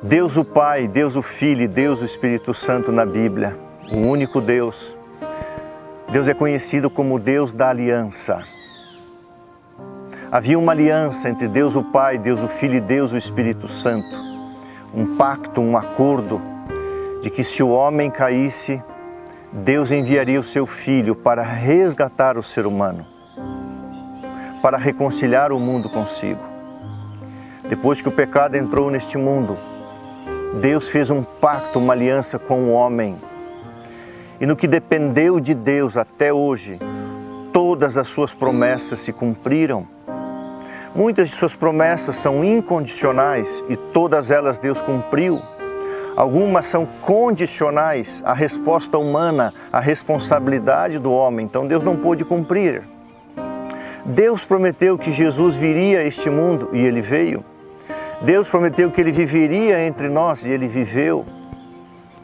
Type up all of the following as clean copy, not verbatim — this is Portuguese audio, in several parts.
Deus o Pai, Deus o Filho e Deus o Espírito Santo na Bíblia, o único Deus. Deus é conhecido como Deus da aliança. Havia uma aliança entre Deus o Pai, Deus o Filho e Deus o Espírito Santo. Um pacto, um acordo de que se o homem caísse, Deus enviaria o seu Filho para resgatar o ser humano, para reconciliar o mundo consigo. Depois que o pecado entrou neste mundo, Deus fez um pacto, uma aliança com o homem. E no que dependeu de Deus até hoje, todas as suas promessas se cumpriram. Muitas de suas promessas são incondicionais e todas elas Deus cumpriu. Algumas são condicionais à resposta humana, à responsabilidade do homem. Então Deus não pôde cumprir. Deus prometeu que Jesus viria a este mundo e Ele veio. Deus prometeu que Ele viveria entre nós e Ele viveu.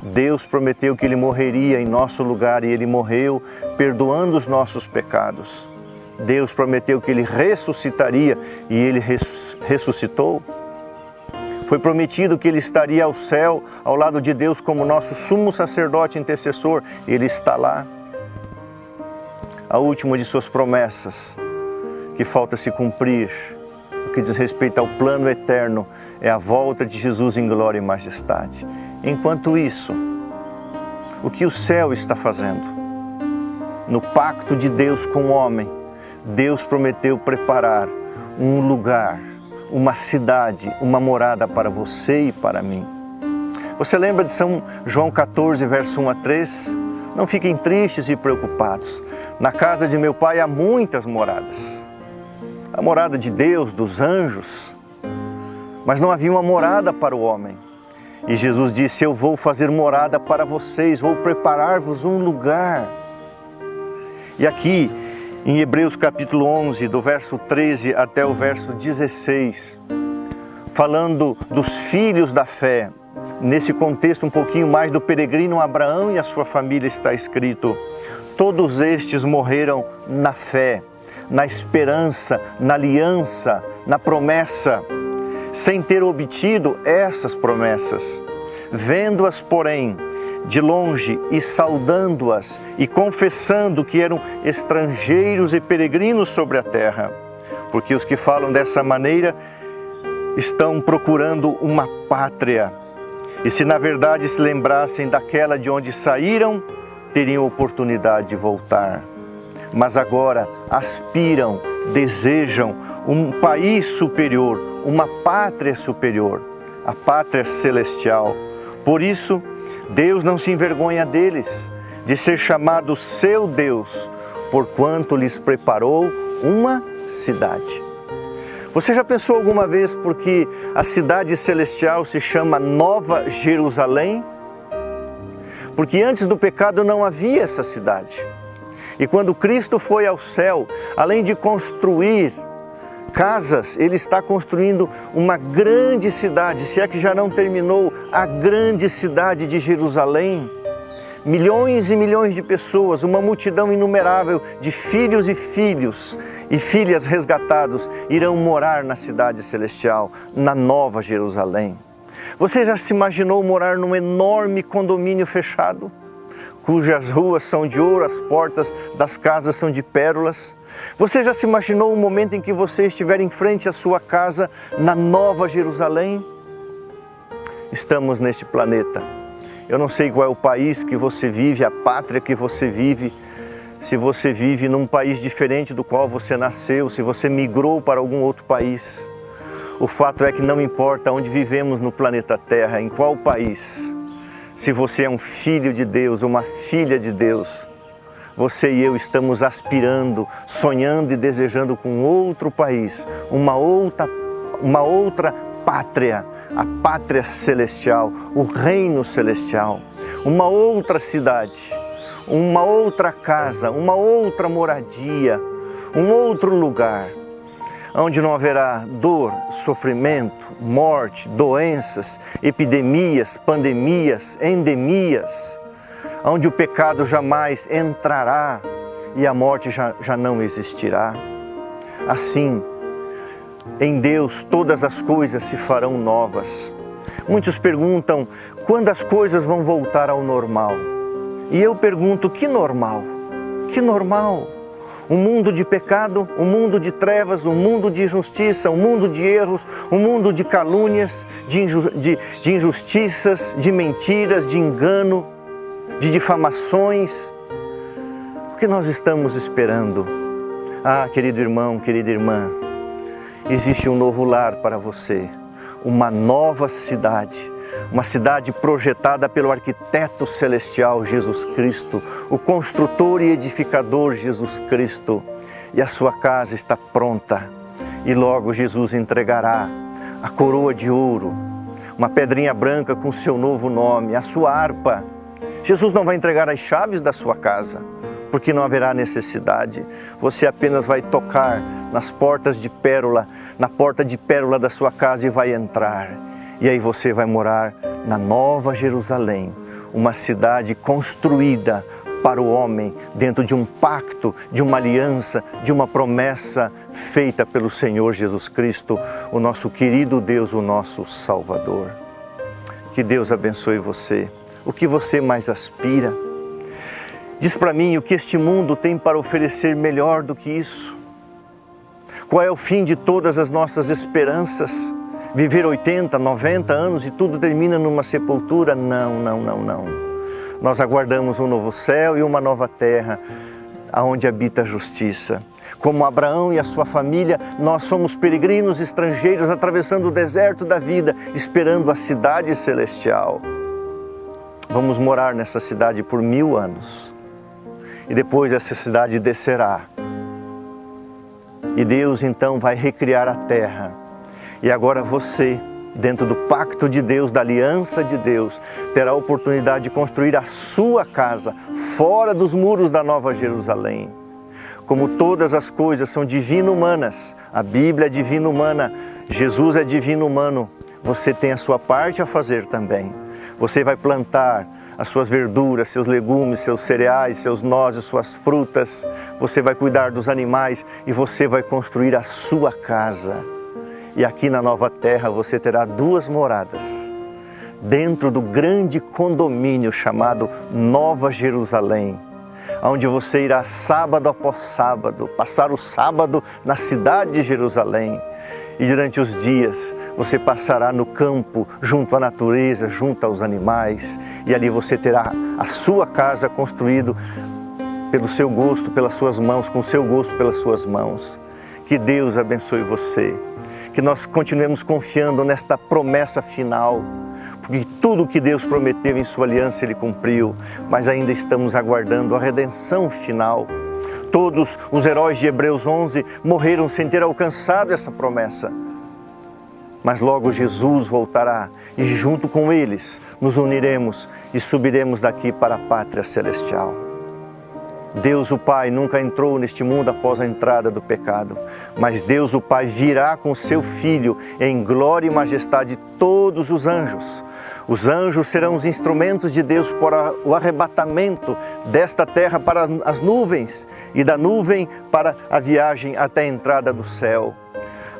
Deus prometeu que Ele morreria em nosso lugar e Ele morreu, perdoando os nossos pecados. Deus prometeu que Ele ressuscitaria e Ele ressuscitou. Foi prometido que Ele estaria ao céu, ao lado de Deus, como nosso sumo sacerdote intercessor. Ele está lá. A última de suas promessas, que falta se cumprir, o que diz respeito ao plano eterno, é a volta de Jesus em glória e majestade. Enquanto isso, o que o céu está fazendo? No pacto de Deus com o homem, Deus prometeu preparar um lugar, uma cidade, uma morada para você e para mim. Você lembra de São João 14, verso 1 a 3? Não fiquem tristes e preocupados. Na casa de meu Pai há muitas moradas. A morada de Deus, dos anjos, mas não havia uma morada para o homem. E Jesus disse: eu vou fazer morada para vocês, vou preparar-vos um lugar. E aqui, em Hebreus capítulo 11, do verso 13 até o verso 16, falando dos filhos da fé, nesse contexto um pouquinho mais do peregrino Abraão e a sua família, está escrito: todos estes morreram na fé, na esperança, na aliança, na promessa, sem ter obtido essas promessas. Vendo-as, porém, de longe e saudando-as e confessando que eram estrangeiros e peregrinos sobre a terra. Porque os que falam dessa maneira estão procurando uma pátria. E se na verdade se lembrassem daquela de onde saíram, teriam oportunidade de voltar. Mas agora aspiram, desejam um país superior, uma pátria superior, a pátria celestial. Por isso, Deus não se envergonha deles, de ser chamado seu Deus, porquanto lhes preparou uma cidade. Você já pensou alguma vez por que a cidade celestial se chama Nova Jerusalém? Porque antes do pecado não havia essa cidade. E quando Cristo foi ao céu, além de construir casas, Ele está construindo uma grande cidade, se é que já não terminou, a grande cidade de Jerusalém. Milhões e milhões de pessoas, uma multidão inumerável de filhos e filhas resgatados irão morar na cidade celestial, na Nova Jerusalém. Você já se imaginou morar num enorme condomínio fechado, cujas ruas são de ouro, as portas das casas são de pérolas? Você já se imaginou um momento em que você estiver em frente à sua casa na Nova Jerusalém? Estamos neste planeta. Eu não sei qual é o país que você vive, a pátria que você vive, se você vive num país diferente do qual você nasceu, se você migrou para algum outro país. O fato é que não importa onde vivemos no planeta Terra, em qual país, se você é um filho de Deus, uma filha de Deus, você e eu estamos aspirando, sonhando e desejando com outro país, uma outra pátria, a pátria celestial, o reino celestial, uma outra cidade, uma outra casa, uma outra moradia, um outro lugar, onde não haverá dor, sofrimento, morte, doenças, epidemias, pandemias, endemias, onde o pecado jamais entrará e a morte já não existirá. Assim, em Deus todas as coisas se farão novas. Muitos perguntam quando as coisas vão voltar ao normal. E eu pergunto, que normal? Que normal? Um mundo de pecado, um mundo de trevas, um mundo de injustiça, um mundo de erros, um mundo de calúnias, de injustiças, de mentiras, de engano, de difamações. O que nós estamos esperando? Ah, querido irmão, querida irmã, existe um novo lar para você, uma nova cidade. Uma cidade projetada pelo arquiteto celestial Jesus Cristo, o construtor e edificador Jesus Cristo. E a sua casa está pronta. E logo Jesus entregará a coroa de ouro, uma pedrinha branca com seu novo nome, a sua harpa. Jesus não vai entregar as chaves da sua casa, porque não haverá necessidade. Você apenas vai tocar nas portas de pérola, na porta de pérola da sua casa e vai entrar. E aí você vai morar na Nova Jerusalém, uma cidade construída para o homem, dentro de um pacto, de uma aliança, de uma promessa feita pelo Senhor Jesus Cristo, o nosso querido Deus, o nosso Salvador. Que Deus abençoe você. O que você mais aspira? Diz para mim o que este mundo tem para oferecer melhor do que isso. Qual é o fim de todas as nossas esperanças? Viver 80, 90 anos e tudo termina numa sepultura? Não, não, não, não. Nós aguardamos um novo céu e uma nova terra, aonde habita a justiça. Como Abraão e a sua família, nós somos peregrinos estrangeiros atravessando o deserto da vida, esperando a cidade celestial. Vamos morar nessa cidade por 1000 anos. E depois essa cidade descerá. E Deus então vai recriar a terra. E agora você, dentro do pacto de Deus, da aliança de Deus, terá a oportunidade de construir a sua casa, fora dos muros da Nova Jerusalém. Como todas as coisas são divino-humanas, a Bíblia é divino-humana, Jesus é divino-humano, você tem a sua parte a fazer também. Você vai plantar as suas verduras, seus legumes, seus cereais, seus nozes, suas frutas. Você vai cuidar dos animais e você vai construir a sua casa. E aqui na nova terra você terá 2 moradas, dentro do grande condomínio chamado Nova Jerusalém, onde você irá sábado após sábado, passar o sábado na cidade de Jerusalém. E durante os dias você passará no campo, junto à natureza, junto aos animais. E ali você terá a sua casa construída pelo seu gosto, pelas suas mãos, com o seu gosto pelas suas mãos. Que Deus abençoe você. Que nós continuemos confiando nesta promessa final, porque tudo que Deus prometeu em sua aliança Ele cumpriu, mas ainda estamos aguardando a redenção final. Todos os heróis de Hebreus 11 morreram sem ter alcançado essa promessa. Mas logo Jesus voltará e junto com eles nos uniremos e subiremos daqui para a pátria celestial. Deus o Pai nunca entrou neste mundo após a entrada do pecado, mas Deus o Pai virá com seu Filho em glória e majestade todos os anjos. Os anjos serão os instrumentos de Deus para o arrebatamento desta terra para as nuvens e da nuvem para a viagem até a entrada do céu.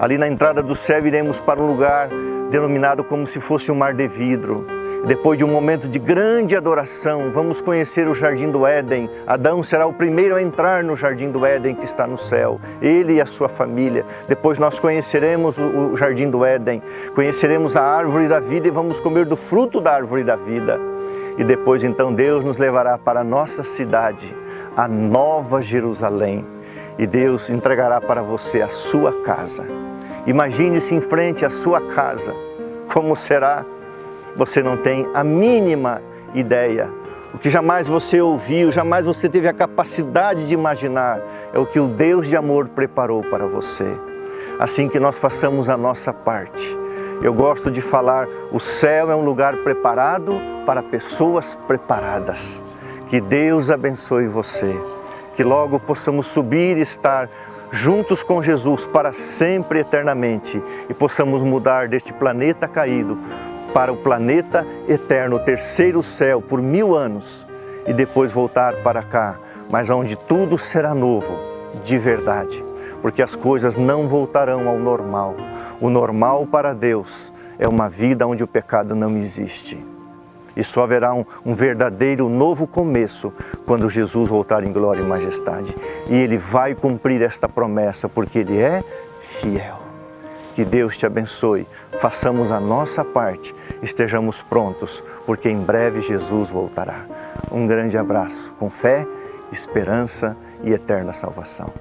Ali na entrada do céu iremos para um lugar denominado como se fosse um mar de vidro. Depois de um momento de grande adoração, vamos conhecer o Jardim do Éden. Adão será o primeiro a entrar no Jardim do Éden que está no céu, ele e a sua família. Depois nós conheceremos o Jardim do Éden, conheceremos a árvore da vida e vamos comer do fruto da árvore da vida. E depois então Deus nos levará para a nossa cidade, a Nova Jerusalém. E Deus entregará para você a sua casa. Imagine-se em frente à sua casa, como será? Você não tem a mínima ideia. O que jamais você ouviu, jamais você teve a capacidade de imaginar, é o que o Deus de amor preparou para você. Assim que nós façamos a nossa parte. Eu gosto de falar, o céu é um lugar preparado para pessoas preparadas. Que Deus abençoe você. Que logo possamos subir e estar juntos com Jesus para sempre, eternamente. E possamos mudar deste planeta caído para o planeta eterno, o terceiro céu, por 1000 anos, e depois voltar para cá, mas onde tudo será novo, de verdade, porque as coisas não voltarão ao normal. O normal para Deus é uma vida onde o pecado não existe. E só haverá um verdadeiro novo começo quando Jesus voltar em glória e majestade. E Ele vai cumprir esta promessa, porque Ele é fiel. Que Deus te abençoe, façamos a nossa parte, estejamos prontos, porque em breve Jesus voltará. Um grande abraço, com fé, esperança e eterna salvação.